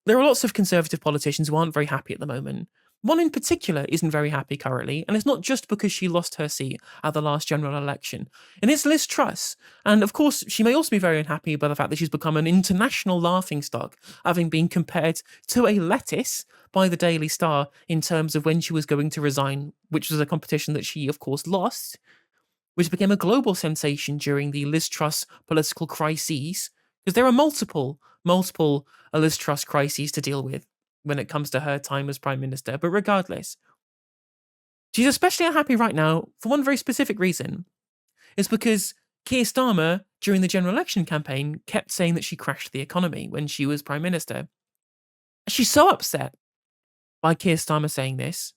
There are lots of Conservative politicians who aren't very happy at the moment. One in particular isn't very happy currently, and it's not just because she lost her seat at the last general election. And it's Liz Truss. And of course, she may also be very unhappy by the fact that she's become an international laughingstock, having been compared to a lettuce by the Daily Star in terms of when she was going to resign, which was a competition that she, of course, lost, which became a global sensation during the Liz Truss political crises, because there are multiple Liz Truss crises to deal with when it comes to her time as Prime Minister. But regardless, she's especially unhappy right now for one very specific reason. It's because Keir Starmer, during the general election campaign, kept saying that she crashed the economy when she was Prime Minister. She's so upset by Keir Starmer saying this,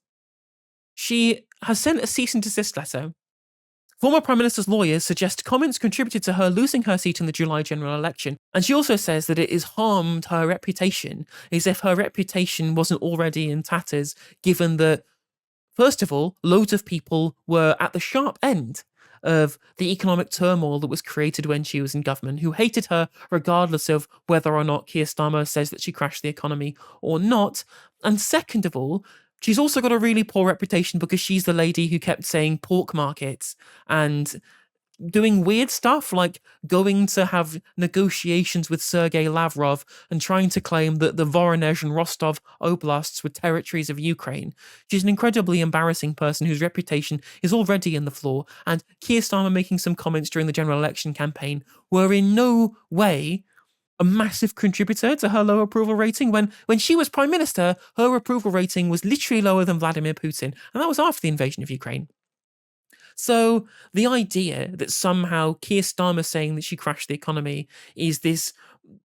she has sent a cease and desist letter. Former Prime Minister's lawyers suggest comments contributed to her losing her seat in the July general election, and she also says that it has harmed her reputation, as if her reputation wasn't already in tatters, given that, first of all, loads of people were at the sharp end of the economic turmoil that was created when she was in government, who hated her regardless of whether or not Keir Starmer says that she crashed the economy or not. And second of all, she's also got a really poor reputation because she's the lady who kept saying pork markets and doing weird stuff like going to have negotiations with Sergei Lavrov and trying to claim that the Voronezh and Rostov oblasts were territories of Ukraine. She's an incredibly embarrassing person whose reputation is already in the floor, and Keir Starmer making some comments during the general election campaign were in no way a massive contributor to her low approval rating. When she was Prime Minister, her approval rating was literally lower than Vladimir Putin, and that was after the invasion of Ukraine. So the idea that somehow Keir Starmer saying that she crashed the economy is this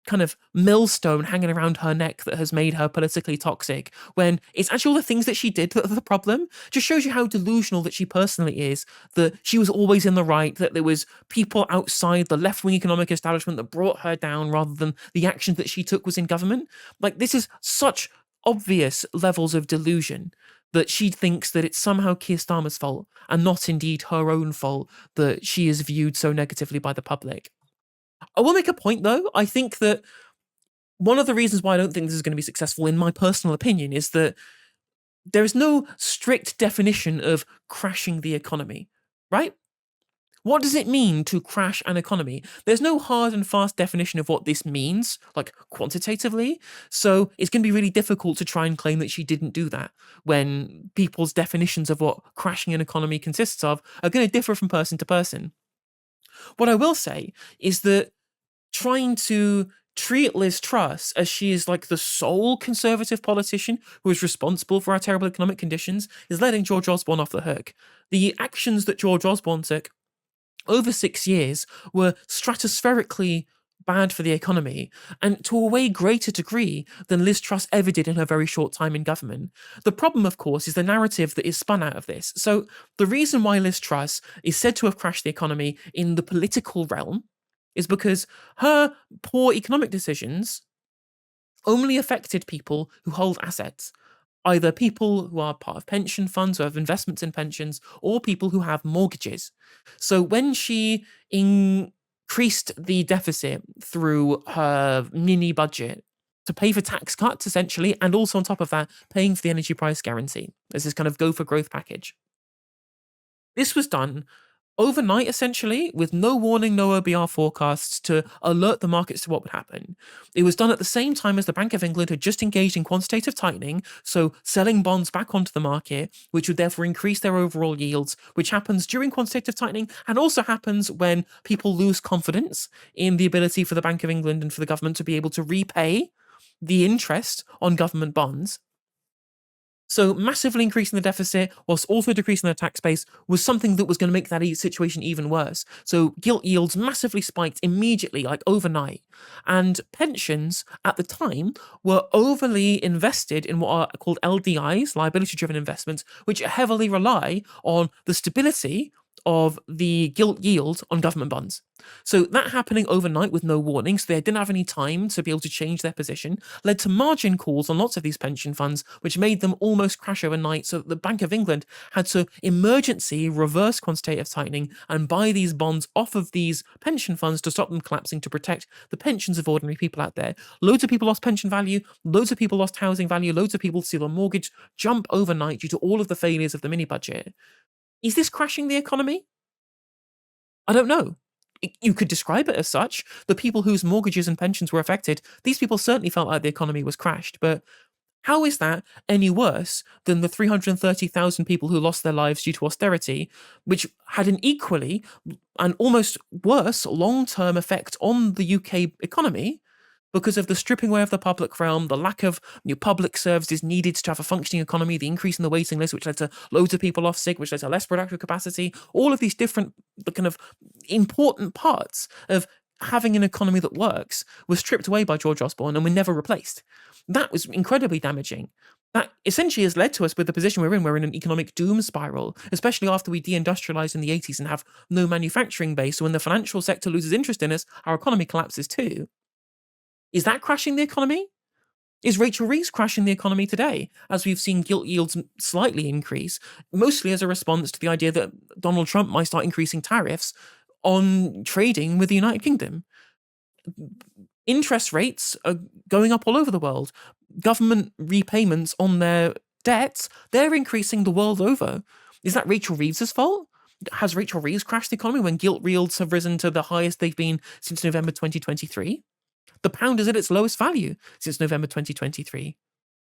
kind of millstone hanging around her neck that has made her politically toxic, when it's actually all the things that she did that are the problem, just shows you how delusional that she personally is, that she was always in the right, that there was people outside the left-wing economic establishment that brought her down rather than the actions that she took was in government. Like, this is such obvious levels of delusion that she thinks that it's somehow Keir Starmer's fault and not indeed her own fault that she is viewed so negatively by the public. I will make a point, though. I think that one of the reasons why I don't think this is going to be successful, in my personal opinion, is that there is no strict definition of crashing the economy, right? What does it mean to crash an economy? There's no hard and fast definition of what this means, like quantitatively. So it's going to be really difficult to try and claim that she didn't do that when people's definitions of what crashing an economy consists of are going to differ from person to person. What I will say is that trying to treat Liz Truss as she is like the sole Conservative politician who is responsible for our terrible economic conditions is letting George Osborne off the hook. The actions that George Osborne took over 6 years were stratospherically bad for the economy, and to a way greater degree than Liz Truss ever did in her very short time in government. The problem, of course, is the narrative that is spun out of this. So the reason why Liz Truss is said to have crashed the economy in the political realm is because her poor economic decisions only affected people who hold assets, either people who are part of pension funds, who have investments in pensions, or people who have mortgages. So when she increased the deficit through her mini budget to pay for tax cuts, essentially, and also on top of that, paying for the energy price guarantee as this kind of go for growth package, this was done overnight, essentially, with no warning, no OBR forecasts to alert the markets to what would happen. It was done at the same time as the Bank of England had just engaged in quantitative tightening, so selling bonds back onto the market, which would therefore increase their overall yields, which happens during quantitative tightening and also happens when people lose confidence in the ability for the Bank of England and for the government to be able to repay the interest on government bonds. So massively increasing the deficit whilst also decreasing their tax base was something that was going to make that situation even worse. So gilt yields massively spiked immediately, like overnight. And pensions at the time were overly invested in what are called LDIs, liability-driven investments, which heavily rely on the stability of the gilt yield on government bonds. So that happening overnight with no warning, so they didn't have any time to be able to change their position, led to margin calls on lots of these pension funds, which made them almost crash overnight. So the Bank of England had to emergency reverse quantitative tightening and buy these bonds off of these pension funds to stop them collapsing, to protect the pensions of ordinary people out there. Loads of people lost pension value, loads of people lost housing value, loads of people see their mortgage jump overnight due to all of the failures of the mini budget. Is this crashing the economy? I don't know. You could describe it as such. The people whose mortgages and pensions were affected, these people certainly felt like the economy was crashed. But how is that any worse than the 330,000 people who lost their lives due to austerity, which had an equally and almost worse long-term effect on the UK economy because of the stripping away of the public realm, the lack of public services needed to have a functioning economy, the increase in the waiting list, which led to loads of people off sick, which led to less productive capacity, all of these different kind of important parts of having an economy that works was stripped away by George Osborne and were never replaced. That was incredibly damaging. That essentially has led to us with the position we're in. We're in an economic doom spiral, especially after we deindustrialize in the 80s and have no manufacturing base. So when the financial sector loses interest in us, our economy collapses too. Is that crashing the economy? Is Rachel Reeves crashing the economy today, as we've seen gilt yields slightly increase, mostly as a response to the idea that Donald Trump might start increasing tariffs on trading with the United Kingdom? Interest rates are going up all over the world. Government repayments on their debts, they're increasing the world over. Is that Rachel Reeves' fault? Has Rachel Reeves crashed the economy when gilt yields have risen to the highest they've been since November 2023? The pound is at its lowest value since November 2023.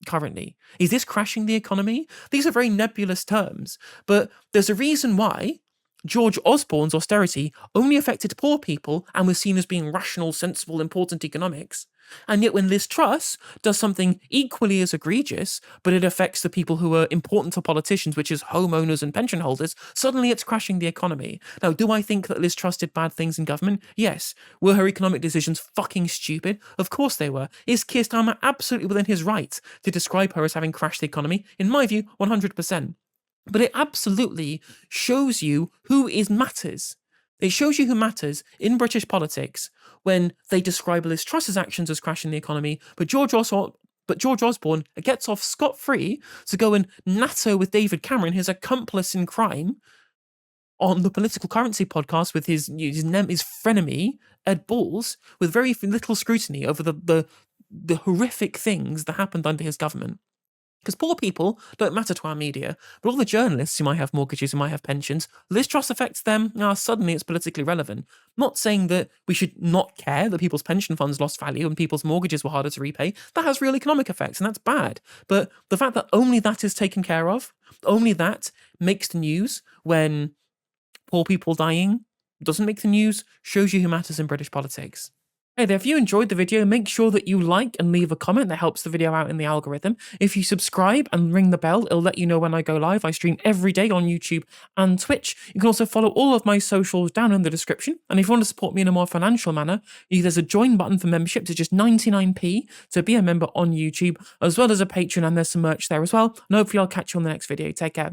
Currently. Is this crashing the economy? These are very nebulous terms, but there's a reason why George Osborne's austerity only affected poor people and was seen as being rational, sensible, important economics. And yet when Liz Truss does something equally as egregious, but it affects the people who are important to politicians, which is homeowners and pension holders, suddenly it's crashing the economy. Now, do I think that Liz Truss did bad things in government? Yes. Were her economic decisions fucking stupid? Of course they were. Is Keir Starmer absolutely within his right to describe her as having crashed the economy? In my view, 100%. But it absolutely shows you who matters. It shows you who matters in British politics when they describe Liz Truss's actions as crashing the economy, but George Osborne gets off scot-free to go and natter with David Cameron, his accomplice in crime, on the Political Currency podcast with his frenemy, Ed Balls, with very little scrutiny over the horrific things that happened under his government. Because poor people don't matter to our media, but all the journalists who might have mortgages, who might have pensions, Liz Truss affects them. Suddenly it's politically relevant. Not saying that we should not care that people's pension funds lost value and people's mortgages were harder to repay. That has real economic effects, and that's bad. But the fact that only that is taken care of, only that makes the news when poor people dying doesn't make the news, shows you who matters in British politics. Hey there, if you enjoyed the video, make sure that you like and leave a comment. That helps the video out in the algorithm. If you subscribe and ring the bell, it'll let you know when I go live. I stream every day on YouTube and Twitch. You can also follow all of my socials down in the description. And if you want to support me in a more financial manner, there's a join button for membership. It's just 99p to be a member on YouTube, as well as a Patreon, and there's some merch there as well. And hopefully I'll catch you on the next video. Take care.